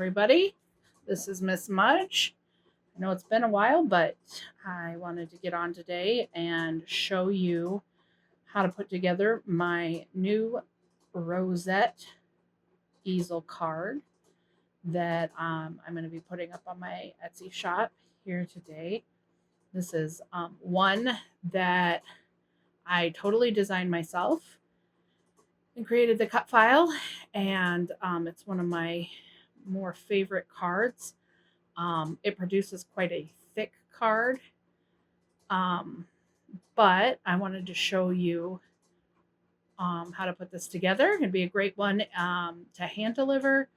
everybody. This is Miss Mudge. I know it's been a while, but I wanted to get on today and show you how to put together my new Rosette Easel card that I'm going to be putting up on my Etsy shop here today. This is one that I totally designed myself and created the cut file, and it's one of my more favorite cards. It produces quite a thick card, but I wanted to show you how to put this together. It'd be a great one to hand deliver,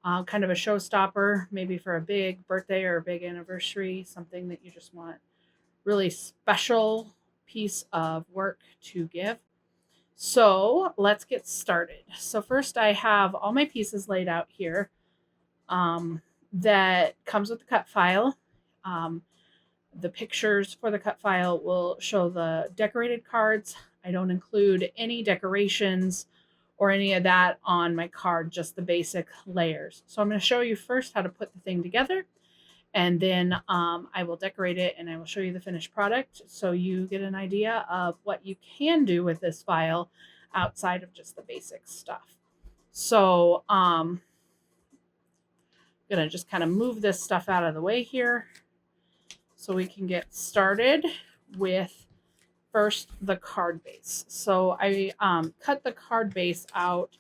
kind of a showstopper, maybe for a big birthday or a big anniversary, something that you just want really special piece of work to give. So let's get started. So first I have all my pieces laid out here. That comes with the cut file. The pictures for the cut file will show the decorated cards. I don't include any decorations or any of that on my card, just the basic layers. So I'm going to show you first how to put the thing together, and then I will decorate it and I will show you the finished product so you get an idea of what you can do with this file outside of just the basic stuff. So I'm going to just kind of move this stuff out of the way here so we can get started with first the card base. So I cut the card base out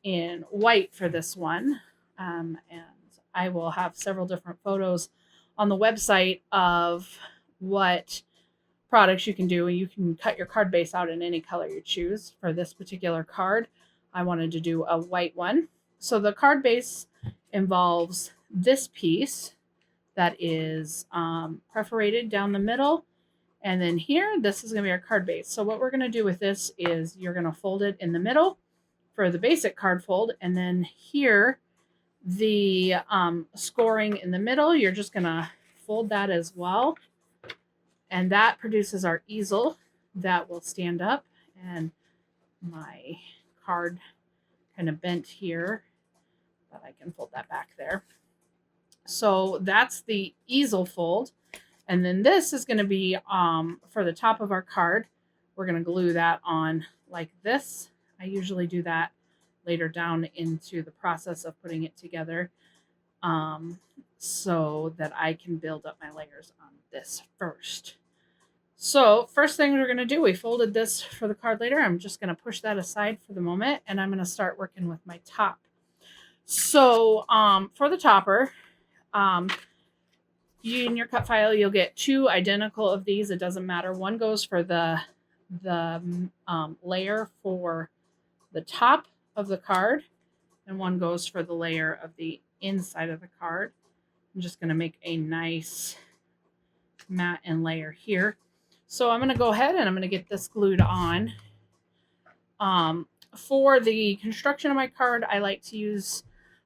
in white for this one, and I will have several different photos on the website of what products you can do. You can cut your card base out in any color you choose. For this particular card, I wanted to do a white one. So the card base involves this piece that is perforated down the middle. And then here, this is going to be our card base. So what we're going to do with this is you're going to fold it in the middle for the basic card fold. And then here, the scoring in the middle, you're just going to fold that as well. And that produces our easel that will stand up. And my card kind of bent here, but I can fold that back there. So that's the easel fold. And then this is going to be for the top of our card. We're going to glue that on like this. I usually do that later down into the process of putting it together, so that I can build up my layers on this first. So first thing we're going to do, we folded this for the card later. I'm just going to push that aside for the moment, and I'm going to start working with my top. So for the topper, in your cut file, you'll get two identical of these. It doesn't matter. One goes for the layer for the top of the card, and one goes for the layer of the inside of the card. I'm just going to make a nice mat and layer here. So I'm going to go ahead and I'm going to get this glued on. For the construction of my card, I like to use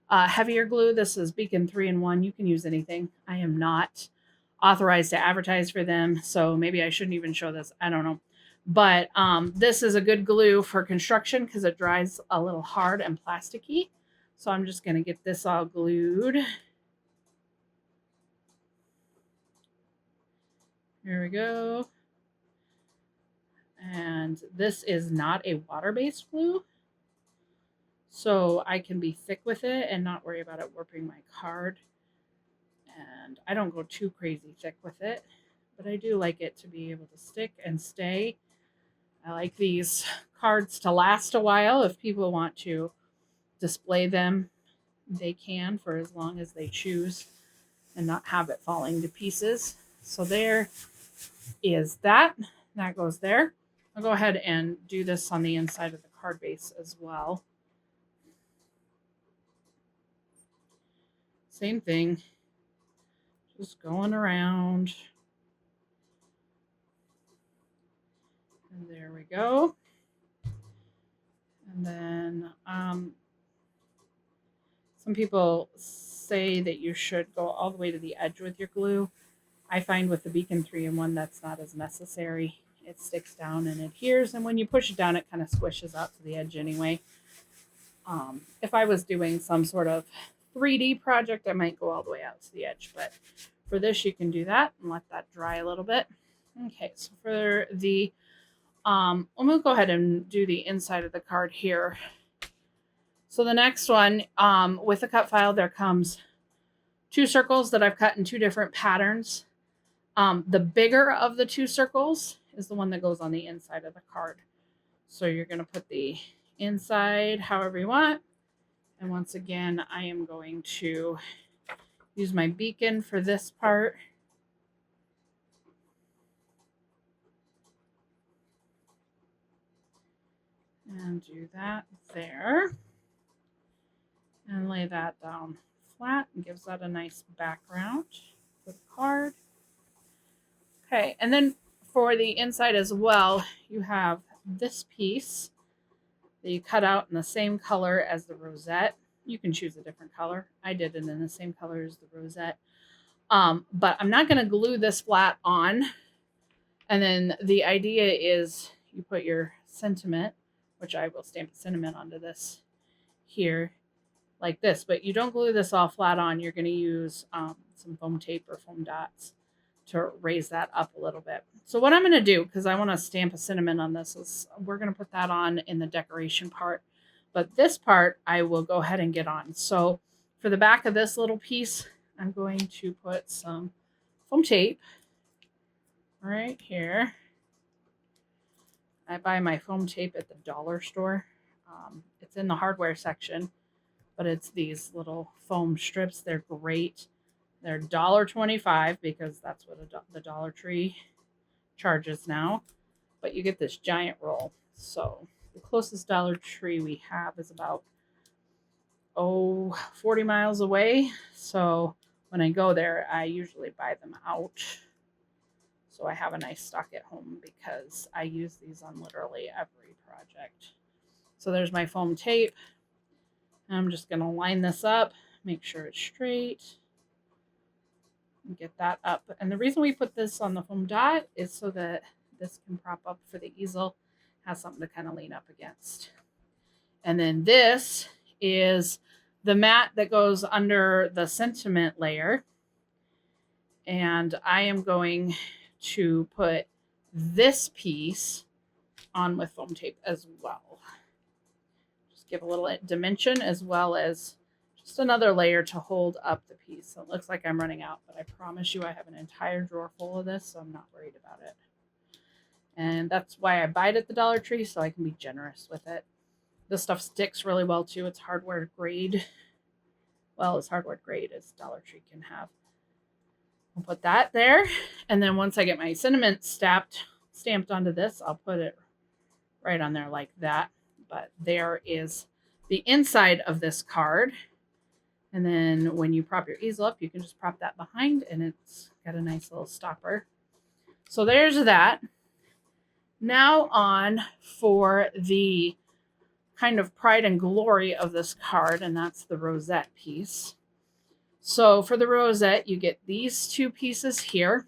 heavier glue. This is Beacon 3-in-1. You can use anything. I am not authorized to advertise for them, so maybe I shouldn't even show this. I don't know. But this is a good glue for construction because it dries a little hard and plasticky. So I'm just going to get this all glued. Here we go. And this is not a water-based glue, so I can be thick with it and not worry about it warping my card. And I don't go too crazy thick with it, but I do like it to be able to stick and stay. I like these cards to last a while. If people want to display them, they can for as long as they choose and not have it falling to pieces. So there is that. That goes there. I'll go ahead and do this on the inside of the card base as well. Same thing. Just going around. And there we go. And then some people say that you should go all the way to the edge with your glue. I find with the Beacon 3-in-1 that's not as necessary. It sticks down and adheres, and when you push it down, it kind of squishes out to the edge anyway. If I was doing some sort of 3D project, I might go all the way out to the edge, but for this, you can do that and let that dry a little bit. Okay, so for the, I'm going to go ahead and do the inside of the card here. So the next one, with the cut file, there comes 2 circles that I've cut in 2 different patterns. The bigger of the 2 circles is the one that goes on the inside of the card. So you're going to put the inside however you want. And once again, I am going to use my beacon for this part. And do that there. And lay that down flat and gives that a nice background for the card. Okay, and then for the inside as well, you have this piece that you cut out in the same color as the rosette. You can choose a different color. I did it in the same color as the rosette. But I'm not going to glue this flat on. And then the idea is you put your sentiment, which I will stamp a sentiment onto this here, like this. But you don't glue this all flat on. You're going to use some foam tape or foam dots to raise that up a little bit. So what I'm going to do, because I want to stamp a sentiment on this, is we're going to put that on in the decoration part. But this part I will go ahead and get on. So for the back of this little piece, I'm going to put some foam tape right here. I buy my foam tape at the dollar store. It's in the hardware section, but it's these little foam strips. They're great. They're $1.25 because that's what the Dollar Tree charges now. But you get this giant roll. So the closest Dollar Tree we have is about 40 miles away. So when I go there, I usually buy them out. So I have a nice stock at home because I use these on literally every project. So there's my foam tape. I'm just going to line this up, make sure it's straight, and get that up. And the reason we put this on the foam dot is so that this can prop up for the easel, has something to kind of lean up against. And then this is the mat that goes under the sentiment layer. And I am going to put this piece on with foam tape as well. Just give a little dimension as well as just another layer to hold up the piece. So it looks like I'm running out, but I promise you I have an entire drawer full of this, so I'm not worried about it. And that's why I buy it at the Dollar Tree, so I can be generous with it. This stuff sticks really well too. It's hardware grade. Well, as hardware grade as Dollar Tree can have. I'll put that there. And then once I get my sentiment stamped onto this, I'll put it right on there like that. But there is the inside of this card. And then when you prop your easel up, you can just prop that behind and it's got a nice little stopper. So there's that. Now on for the kind of pride and glory of this card, and that's the rosette piece. So for the rosette, you get these 2 pieces here.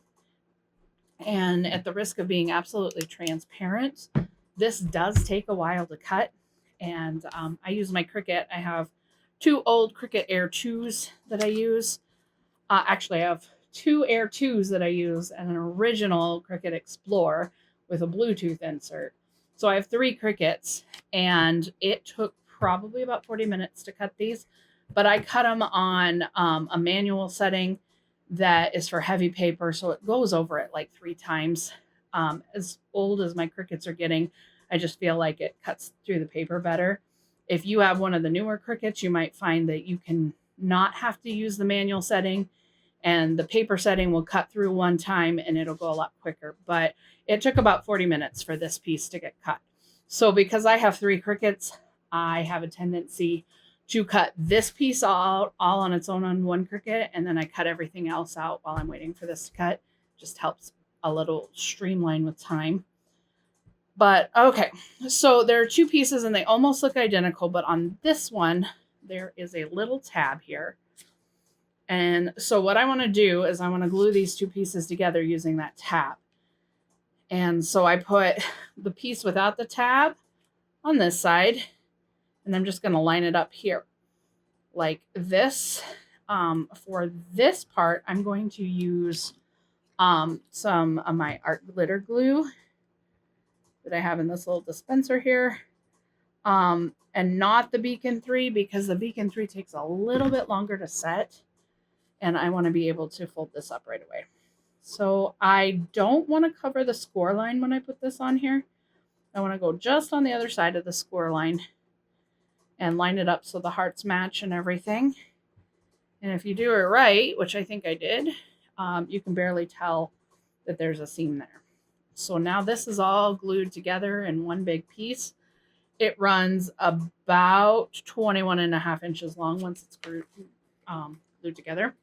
And at the risk of being absolutely transparent, this does take a while to cut. And I use my Cricut. I have 2 old Cricut Air 2s that I use. Actually, I have 2 Air 2s that I use and an original Cricut Explorer with a Bluetooth insert. So I have 3 Cricuts, and it took probably about 40 minutes to cut these. But I cut them on a manual setting that is for heavy paper, so it goes over it like 3 times. As old as my Cricuts are getting, I just feel like it cuts through the paper better. If you have one of the newer Cricuts, you might find that you can not have to use the manual setting, and the paper setting will cut through one time and it'll go a lot quicker. But it took about 40 minutes for this piece to get cut. So because I have 3 Cricuts, I have a tendency to cut this piece all on its own on one Cricut, and then I cut everything else out while I'm waiting for this to cut. Just helps a little streamline with time. But okay, so there are 2 pieces and they almost look identical, but on this one, there is a little tab here. And so what I want to do is I want to glue these 2 pieces together using that tab. And so I put the piece without the tab on this side, and I'm just going to line it up here like this. For this part, I'm going to use some of my art glitter glue that I have in this little dispenser here. And not the Beacon 3 because the Beacon 3 takes a little bit longer to set. And I want to be able to fold this up right away. So I don't want to cover the score line when I put this on here. I want to go just on the other side of the score line and line it up so the hearts match and everything. And if you do it right, which I think I did, you can barely tell that there's a seam there. So now this is all glued together in one big piece. It runs about 21.5 inches long once it's glued together.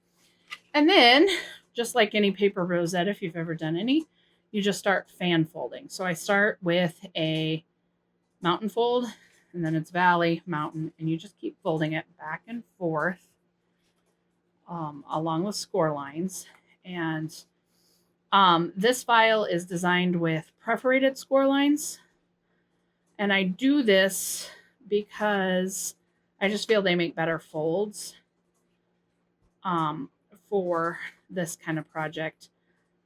And then, just like any paper rosette, if you've ever done any, you just start fan folding. So I start with a mountain fold, and then it's valley, mountain, and you just keep folding it back and forth along the score lines. And this file is designed with perforated score lines. And I do this because I just feel they make better folds for this kind of project.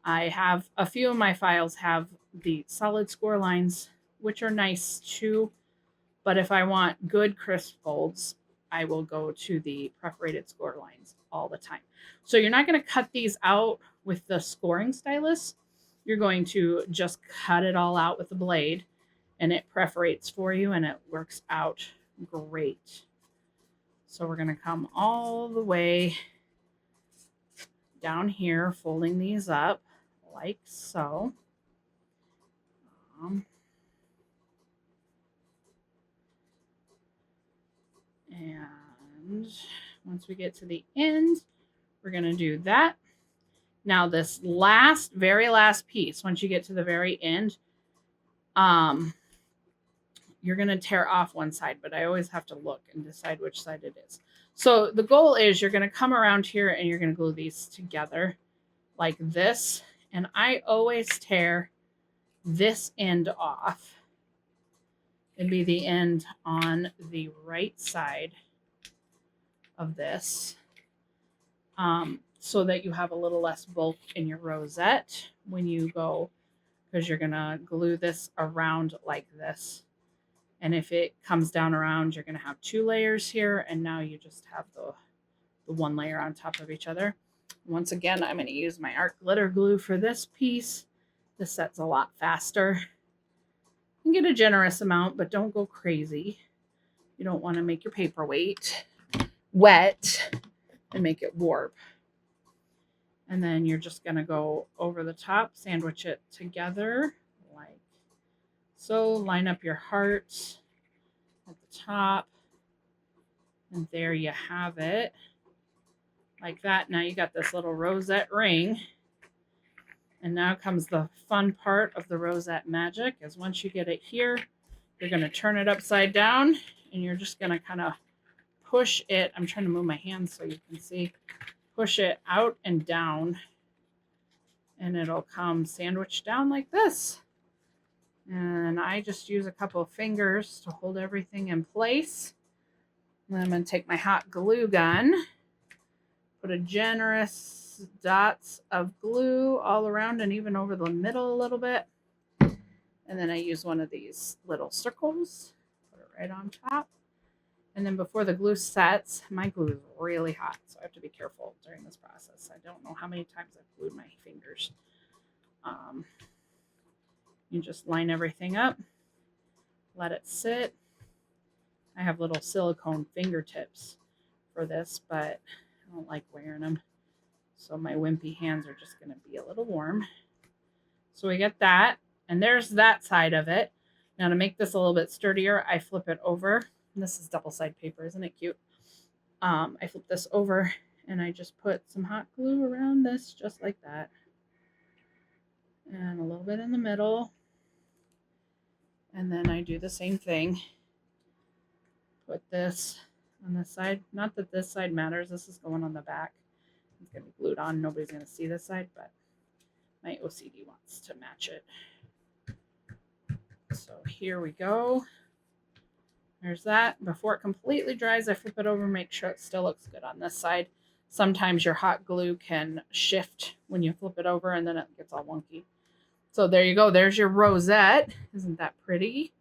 I have a few of my files have the solid score lines, which are nice too. But if I want good crisp folds, I will go to the perforated score lines all the time. So you're not going to cut these out with the scoring stylus. You're going to just cut it all out with the blade, and it perforates for you, and it works out great. So we're going to come all the way down here, folding these up like so. And once we get to the end, we're going to do that. Now this very last piece, once you get to the very end, you're going to tear off one side, but I always have to look and decide which side it is. So the goal is you're going to come around here and you're going to glue these together like this. And I always tear this end off. It'd be the end on the right side of this, so that you have a little less bulk in your rosette when you go, because you're going to glue this around like this. And if it comes down around, you're going to have 2 layers here, and now you just have the one layer on top of each other. Once again, I'm going to use my art glitter glue for this piece. This sets a lot faster. You can get a generous amount, but don't go crazy. You don't want to make your paperweight wet and make it warp. And then you're just going to go over the top, sandwich it together like so. Line up your heart at the top. And there you have it. Like that. Now you got this little rosette ring. And now comes the fun part of the rosette magic, is once you get it here, you're going to turn it upside down, and you're just going to kind of push it. I'm trying to move my hands so you can see. Push it out and down, and it'll come sandwiched down like this. And I just use a couple of fingers to hold everything in place. And then I'm going to take my hot glue gun, put a generous dots of glue all around and even over the middle a little bit. And then I use one of these little circles, put it right on top. And then before the glue sets, my glue is really hot, so I have to be careful during this process. I don't know how many times I've glued my fingers. You just line everything up, let it sit. I have little silicone fingertips for this, but I don't like wearing them. So my wimpy hands are just going to be a little warm. So we get that, and there's that side of it. Now to make this a little bit sturdier, I flip it over. And this is double-sided paper, isn't it cute? I flip this over, and I just put some hot glue around this, just like that. And a little bit in the middle. And then I do the same thing. Put this on this side. Not that this side matters. This is going on the back. It's going to be glued on. Nobody's going to see this side, but my OCD wants to match it. So here we go. There's that. Before it completely dries, I flip it over, make sure it still looks good on this side. Sometimes your hot glue can shift when you flip it over and then it gets all wonky. So there you go. There's your rosette. Isn't that pretty?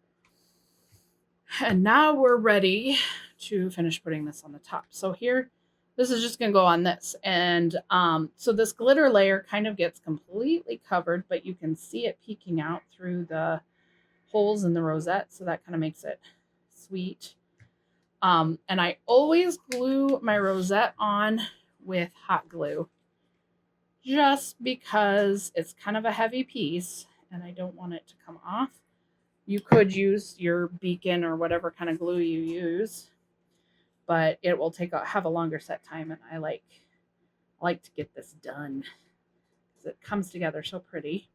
And now we're ready to finish putting this on the top. So here, this is just going to go on this. And so this glitter layer kind of gets completely covered, but you can see it peeking out through the holes in the rosette. So that kind of makes it sweet. And I always glue my rosette on with hot glue just because it's kind of a heavy piece and I don't want it to come off. You could use your beacon or whatever kind of glue you use, but it will have a longer set time, and I like to get this done because it comes together so pretty.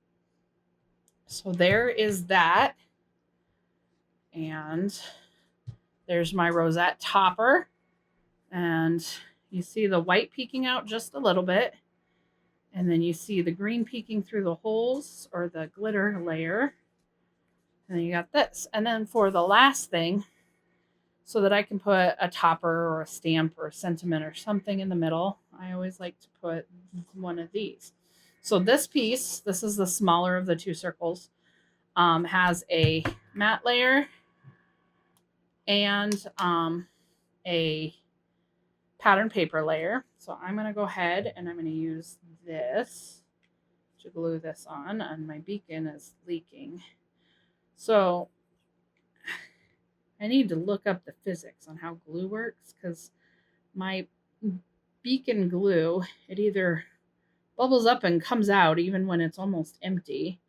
So there is that, and there's my rosette topper, and you see the white peeking out just a little bit, and then you see the green peeking through the holes or the glitter layer. And then you got this. And then for the last thing, so that I can put a topper or a stamp or a sentiment or something in the middle, I always like to put one of these. So this piece, this is the smaller of the two circles, has a matte layer and a pattern paper layer. So I'm going to go ahead and I'm going to use this to glue this on, and my beacon is leaking. So I need to look up the physics on how glue works, because my beacon glue, it either bubbles up and comes out even when it's almost empty,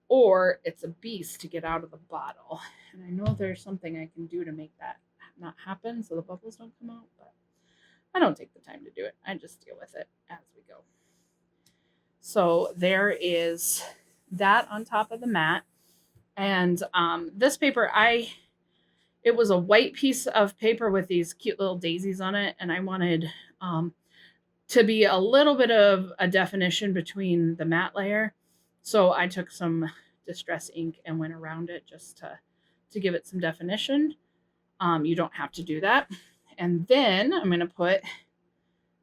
or it's a beast to get out of the bottle. And I know there's something I can do to make that not happen so the bubbles don't come out, but I don't take the time to do it. I just deal with it as we go. So there is that on top of the mat. And this paper, it was a white piece of paper with these cute little daisies on it, and I wanted to be a little bit of a definition between the matte layer. So I took some distress ink and went around it just to give it some definition. You don't have to do that. And then I'm going to put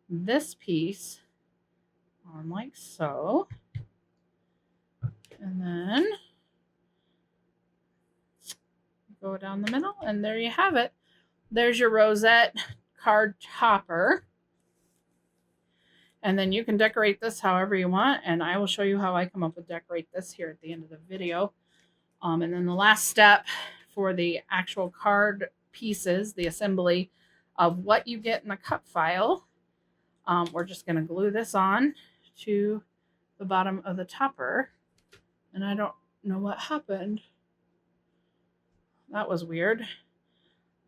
this piece on like so. And then go down the middle, and there you have it. There's your rosette card topper. And then you can decorate this however you want, and I will show you how I come up with decorate this here at the end of the video. And then the last step for the actual card pieces, the assembly of what you get in the cut file, we're just going to glue this on to the bottom of the topper. And I don't know what happened. That was weird.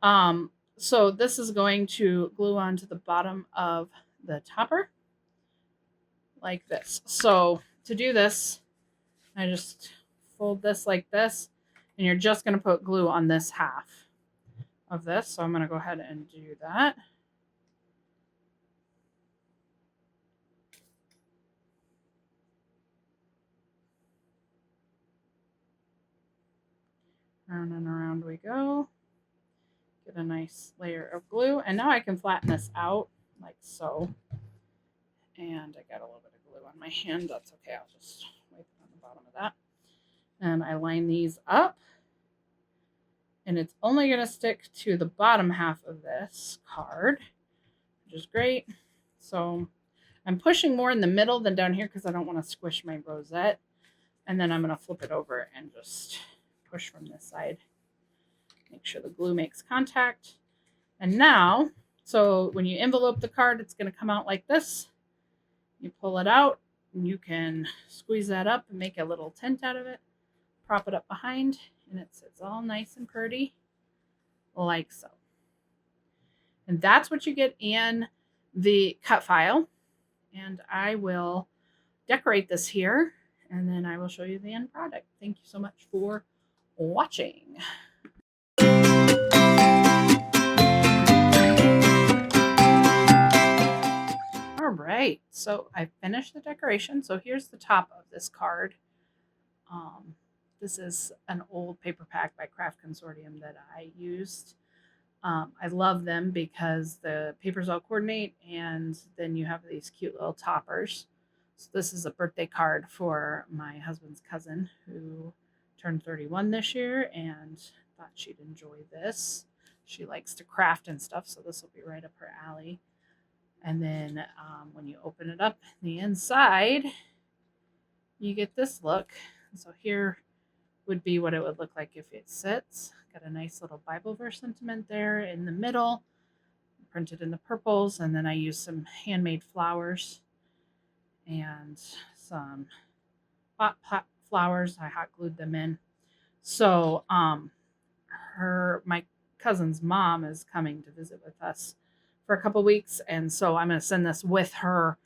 So this is going to glue onto the bottom of the topper like this. So to do this, I just fold this like this, and you're just going to put glue on this half of this. So I'm going to go ahead and do that. Round and around we go. Get a nice layer of glue. And now I can flatten this out like so. And I got a little bit of glue on my hand. That's okay. I'll just wipe it on the bottom of that. And I line these up. And it's only going to stick to the bottom half of this card, which is great. So I'm pushing more in the middle than down here because I don't want to squish my rosette. And then I'm going to flip it over and just push from this side. Make sure the glue makes contact. And now, so when you envelope the card, it's going to come out like this. You pull it out, and you can squeeze that up and make a little tent out of it. Prop it up behind, and it sits all nice and pretty, like so. And that's what you get in the cut file. And I will decorate this here, and then I will show you the end product. Thank you so much for watching. All right, so I finished the decoration. So here's the top of this card. This is an old paper pack by Craft Consortium that I used. I love them because the papers all coordinate, and then you have these cute little toppers. So this is a birthday card for my husband's cousin who turned 31 this year and thought she'd enjoy this. She likes to craft and stuff, so this will be right up her alley. And then when you open it up, the inside, you get this look. So here would be what it would look like if it sits. Got a nice little Bible verse sentiment there in the middle, printed in the purples, and then I used some handmade flowers and some hot flowers. I hot glued them in. So my cousin's mom is coming to visit with us for a couple weeks, and so I'm going to send this with her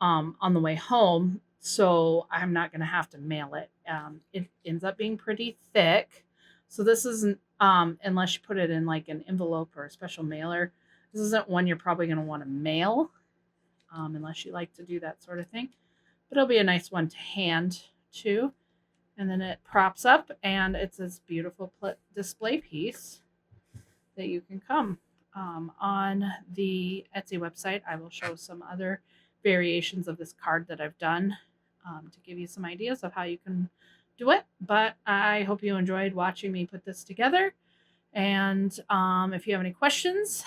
on the way home. So I'm not going to have to mail it. It ends up being pretty thick. So this isn't, unless you put it in like an envelope or a special mailer, this isn't one you're probably going to want to mail, unless you like to do that sort of thing. But it'll be a nice one to hand too. And then it props up, and it's this beautiful display piece that you can come. On the Etsy website, I will show some other variations of this card that I've done to give you some ideas of how you can do it. But I hope you enjoyed watching me put this together. And if you have any questions,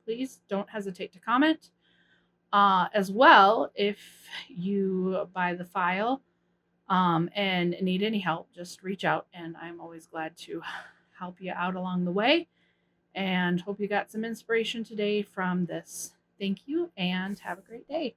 please don't hesitate to comment. As well, if you buy the file and need any help, just reach out, and I'm always glad to help you out along the way. And hope you got some inspiration today from this. Thank you, and have a great day.